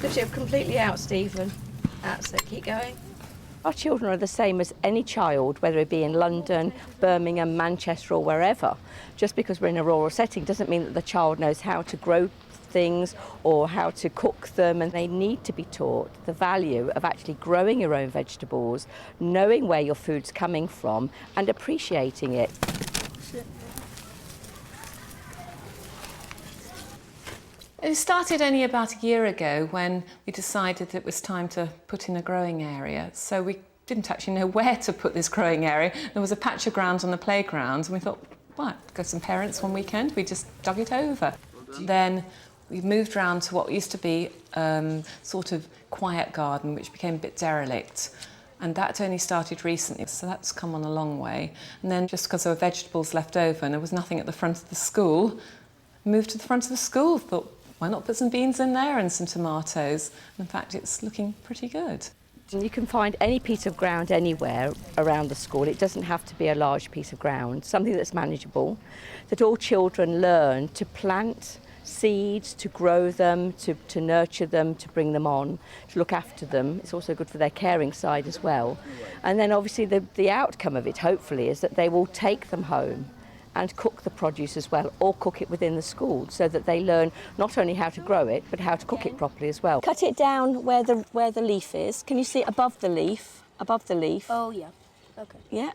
Lift it completely out, Stephen. That's it, keep going. Our children are the same as any child, whether it be in London, Birmingham, Manchester or wherever. Just because we're in a rural setting doesn't mean that the child knows how to grow things or how to cook them, and they need to be taught the value of actually growing your own vegetables, knowing where your food's coming from and appreciating it. It started only about a year ago when we decided it was time to put in a growing area. So we didn't actually know where to put this growing area. There was a patch of ground on the playground and we thought, well, go some parents one weekend, we just dug it over. Then we moved round to what used to be sort of quiet garden, which became a bit derelict. And that only started recently, so that's come on a long way. And then just because there were vegetables left over and there was nothing at the front of the school, moved to the front of the school, thought, why not put some beans in there and some tomatoes? In fact, it's looking pretty good. You can find any piece of ground anywhere around the school. It doesn't have to be a large piece of ground, something that's manageable, that all children learn to plant seeds, to grow them, to nurture them, to bring them on, to look after them. It's also good for their caring side as well. And then obviously the outcome of it, hopefully, is that they will take them home and cook the produce as well, or cook it within the school, so that they learn not only how to grow it, but how to cook it properly as well. Cut it down where the leaf is. Can you see it above the leaf? Above the leaf. Oh, yeah. Okay. Yeah.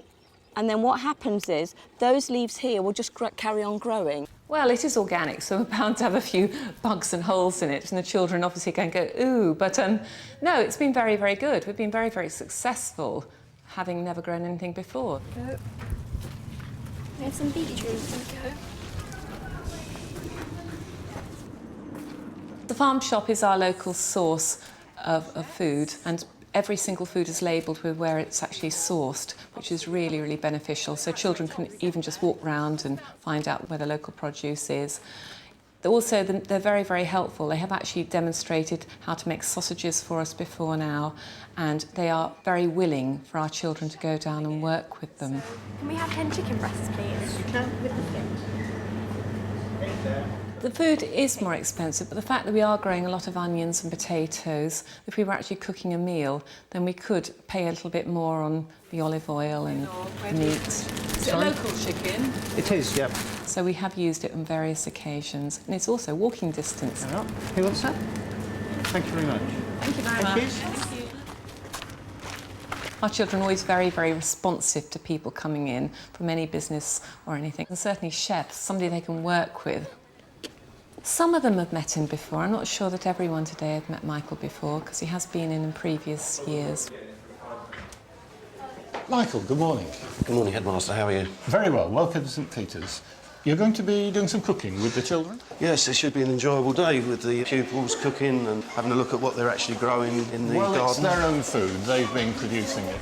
And then what happens is, those leaves here will just carry on growing. Well, it is organic, so we're bound to have a few bugs and holes in it, and the children obviously can go, ooh, but no, it's been very, very good. We've been very, very successful, having never grown anything before. Go. We have some beetroot. Go. The farm shop is our local source of food, and every single food is labelled with where it's actually sourced, which is really, really beneficial. So children can even just walk round and find out where the local produce is. Also, they're very, very helpful. They have actually demonstrated how to make sausages for us before now, and they are very willing for our children to go down and work with them. Can we have hen chicken breasts, please? With the fish. The food is more expensive, but the fact that we are growing a lot of onions and potatoes, if we were actually cooking a meal, then we could pay a little bit more on the olive oil and meat. Is it a local chicken? It is, yep. So we have used it on various occasions, and it's also walking distance. Who wants that? Thank you very much. Thank you very much. Thank you. Our children are always very, very responsive to people coming in from any business or anything. And certainly chefs, somebody they can work with. Some of them have met him before. I'm not sure that everyone today had met Michael before, because he has been in previous years. Michael, good morning. Good morning, Headmaster. How are you? Very well. Welcome to St Peter's. You're going to be doing some cooking with the children? Yes, it should be an enjoyable day with the pupils cooking and having a look at what they're actually growing in the garden. Well, it's their own food. They've been producing it.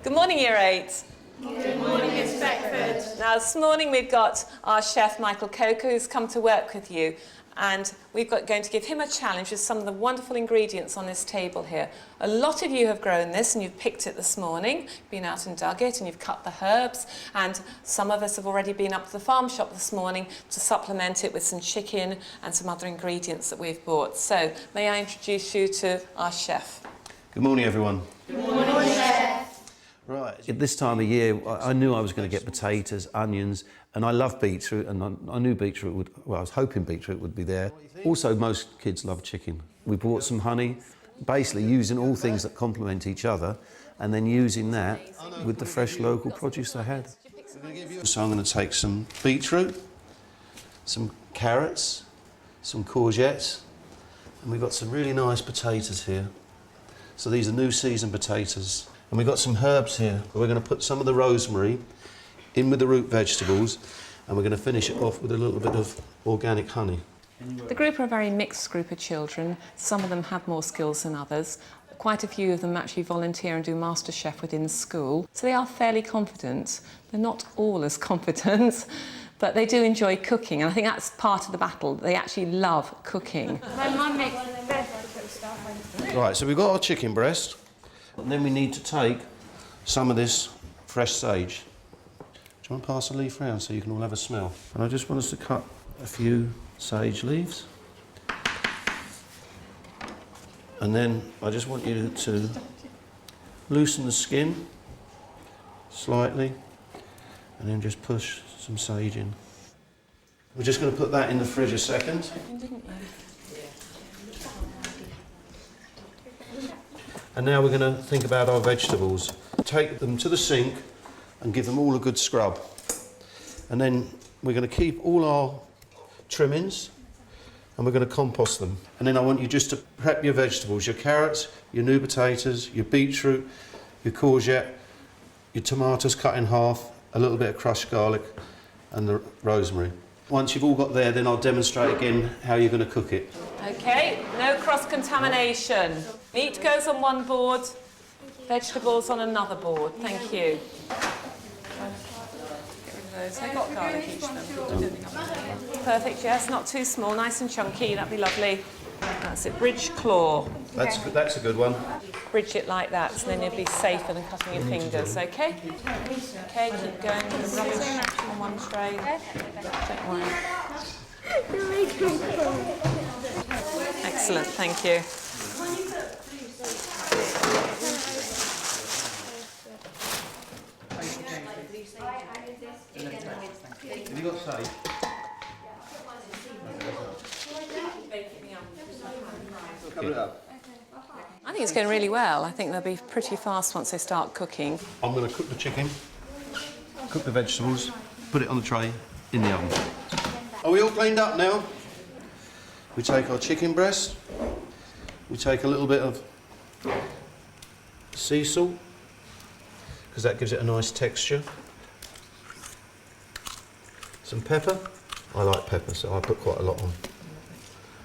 Good morning, Year 8. Good morning, Miss Beckford. Now, this morning we've got our chef, Michael Coker, who's come to work with you. And we've going to give him a challenge with some of the wonderful ingredients on this table here. A lot of you have grown this and you've picked it this morning, you've been out and dug it and you've cut the herbs, and some of us have already been up to the farm shop this morning to supplement it with some chicken and some other ingredients that we've bought. So, may I introduce you to our chef? Good morning, everyone. Good morning, Chef. Right. At this time of year, I knew I was going to get potatoes, onions, and I love beetroot, and I knew beetroot would, well, I was hoping beetroot would be there. Also, most kids love chicken. We bought some honey, basically using all things that complement each other, and then using that with the fresh local produce they had. So I'm going to take some beetroot, some carrots, some courgettes, and we've got some really nice potatoes here. So these are new season potatoes. And we've got some herbs here. We're going to put some of the rosemary in with the root vegetables, and we're going to finish it off with a little bit of organic honey. The group are a very mixed group of children. Some of them have more skills than others. Quite a few of them actually volunteer and do MasterChef within school. So they are fairly confident. They're not all as competent, but they do enjoy cooking, and I think that's part of the battle. They actually love cooking. My mum makes the best stuff. Right, so we've got our chicken breast, and then we need to take some of this fresh sage. Do you want to pass the leaf round so you can all have a smell? And I just want us to cut a few sage leaves. And then I just want you to loosen the skin slightly and then just push some sage in. We're just going to put that in the fridge a second. And now we're going to think about our vegetables. Take them to the sink and give them all a good scrub. And then we're going to keep all our trimmings and we're going to compost them. And then I want you just to prep your vegetables, your carrots, your new potatoes, your beetroot, your courgette, your tomatoes cut in half, a little bit of crushed garlic and the rosemary. Once you've all got there, then I'll demonstrate again how you're going to cook it. Okay, no cross-contamination. Meat goes on one board, vegetables on another board. Thank you. Get rid of those. They've got garlic each of them. Perfect, yes, not too small, nice and chunky, that'd be lovely. That's it, bridge claw. That's a good one. Bridge it like that, so then you'll be safer than cutting your fingers, okay? Okay, keep going with the rubbish on one tray. Don't worry. Excellent, thank you. Have you got sage? Cover it up. I think it's going really well. I think they'll be pretty fast once they start cooking. I'm going to cook the chicken, cook the vegetables, put it on the tray in the oven. Are we all cleaned up now? We take our chicken breast, we take a little bit of sea salt, because that gives it a nice texture. Some pepper. I like pepper, so I put quite a lot on.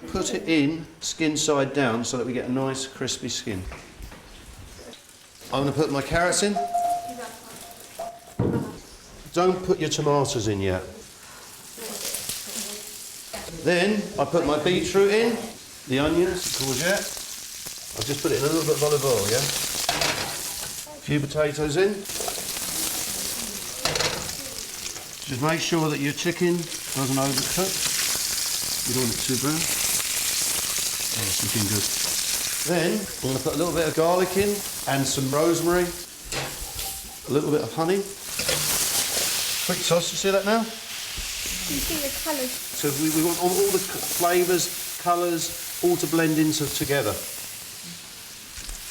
Put it in skin side down so that we get a nice crispy skin. I'm going to put my carrots in. Don't put your tomatoes in yet. Then I put my beetroot in, the onions, the courgette. I'll just put it in a little bit of olive oil, yeah? A few potatoes in. Just make sure that your chicken doesn't overcook. You don't want it too brown. Yeah, it's looking good. Then I'm going to put a little bit of garlic in and some rosemary, a little bit of honey. Quick toss, you see that now? You see the colours. So we want all the flavours, colours, all to blend into together.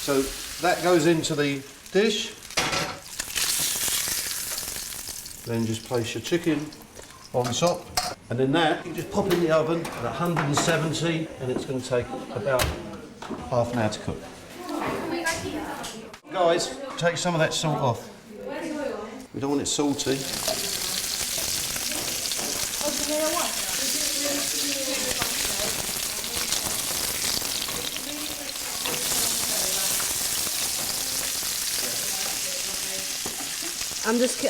So that goes into the dish. Then just place your chicken on top. And then that, you just pop in the oven at 170 and it's going to take about half an hour to cook. Guys, take some of that salt off. We don't want it salty. I'm just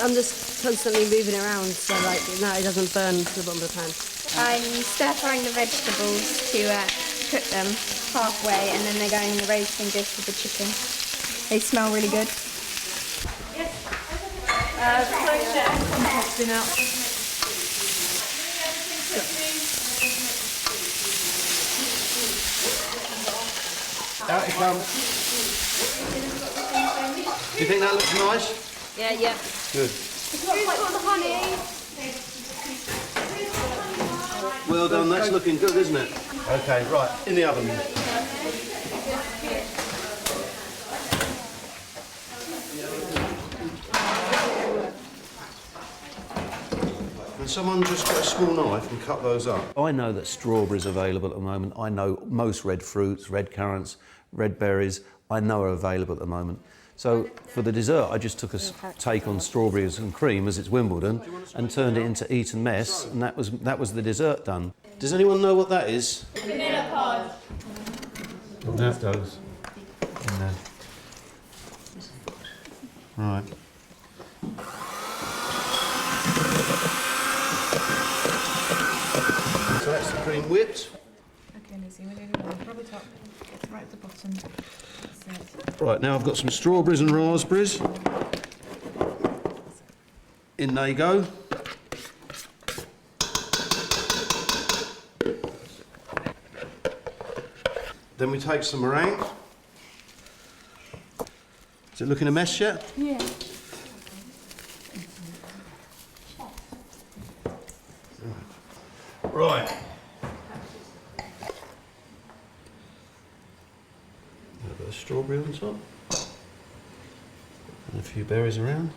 constantly moving around so like no, it doesn't burn to the bottom of the pan. I'm stir frying the vegetables to cook them halfway, and then they're going in the roasting dish with the chicken. They smell really good. Composting out. Out it comes. Do you think that looks nice? Yeah, yeah. Good. Who's got the honey? Well done, that's looking good, isn't it? Okay, right, in the oven. Can someone just get a small knife and cut those up? I know that strawberries are available at the moment. I know most red fruits, red currants, red berries, I know are available at the moment. So for the dessert, I just took a take on strawberries and cream, as it's Wimbledon, and turned it into Eton mess, and that was the dessert done. Does anyone know what that is? Vanilla pod. That goes in there. Right. So that's the cream whipped. Okay, Lizzie, we're going to rub it up right at the bottom. Right, now I've got some strawberries and raspberries. In they go. Then we take some meringue. Is it looking a mess yet? Yeah. Right. A bit of strawberry on top. And a few berries around.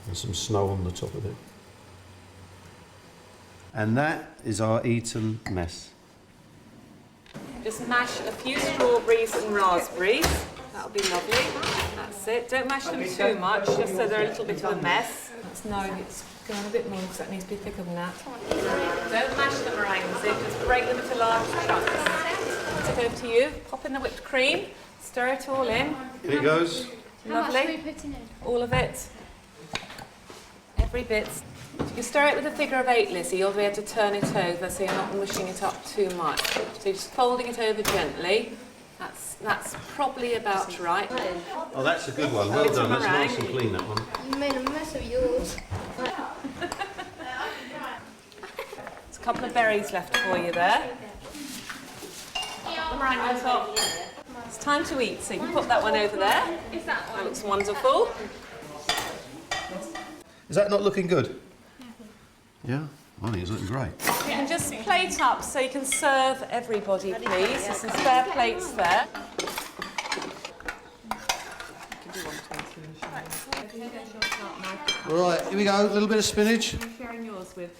And some snow on the top of it. And that is our Eton mess. Just mash a few strawberries and raspberries. That'll be lovely. That's it. Don't mash them too much, just so they're a little bit of a mess. That's knowing it's going a bit more because that needs to be thicker than that. Don't mash the meringues in, just break them into large chunks. Put it over to you. Pop in the whipped cream. Stir it all in. Here it goes. Lovely. How much are we putting in? All of it. Every bit. You stir it with a figure of 8, Lizzie. You'll be able to turn it over so you're not mushing it up too much. So you're just folding it over gently. That's probably about right. Oh, that's a good one. Well done. That's nice and clean, that one. You made a mess of yours. There's a couple of berries left for you there. The meringue on top. It's time to eat, so you can put that one over there. That looks wonderful. Is that not looking good? Yeah? I think it's looking great. You can just plate up so you can serve everybody, please. There's some spare plates there. Right, here we go. A little bit of spinach. Sharing yours with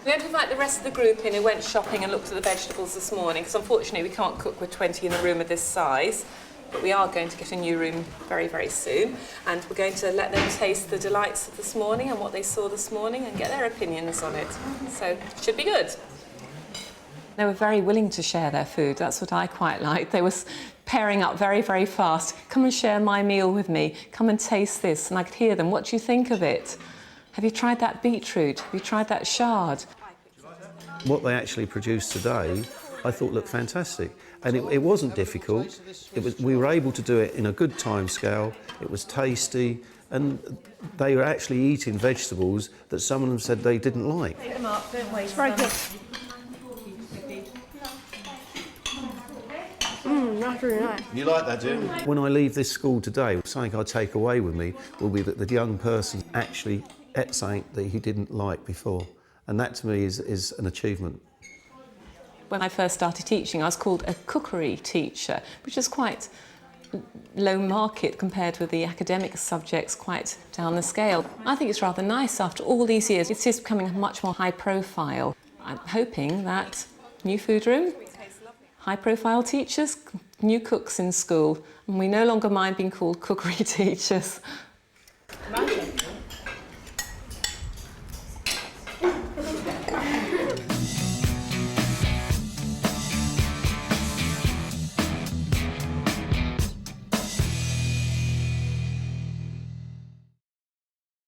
We don't invite the rest of the group in who went shopping and looked at the vegetables this morning, because unfortunately we can't cook with 20 in a room of this size. But we are going to get a new room very, very soon, and we're going to let them taste the delights of this morning and what they saw this morning and get their opinions on it. So it should be good. They were very willing to share their food. That's what I quite liked. They were pairing up very, very fast. Come and share my meal with me. Come and taste this. And I could hear them. What do you think of it? Have you tried that beetroot? Have you tried that chard? What they actually produced today, I thought looked fantastic. And it wasn't difficult. We were able to do it in a good time scale. It was tasty. And they were actually eating vegetables that some of them said they didn't like. Take them up, don't waste Very them. good. That's really nice. You like that, Jim? When I leave this school today, something I take away with me will be that the young person actually ate something that he didn't like before. And that to me is an achievement. When I first started teaching, I was called a cookery teacher, which is quite low market compared with the academic subjects, quite down the scale. I think it's rather nice after all these years. It's just becoming much more high profile. I'm hoping that new food room, high profile teachers, new cooks in school, and we no longer mind being called cookery teachers.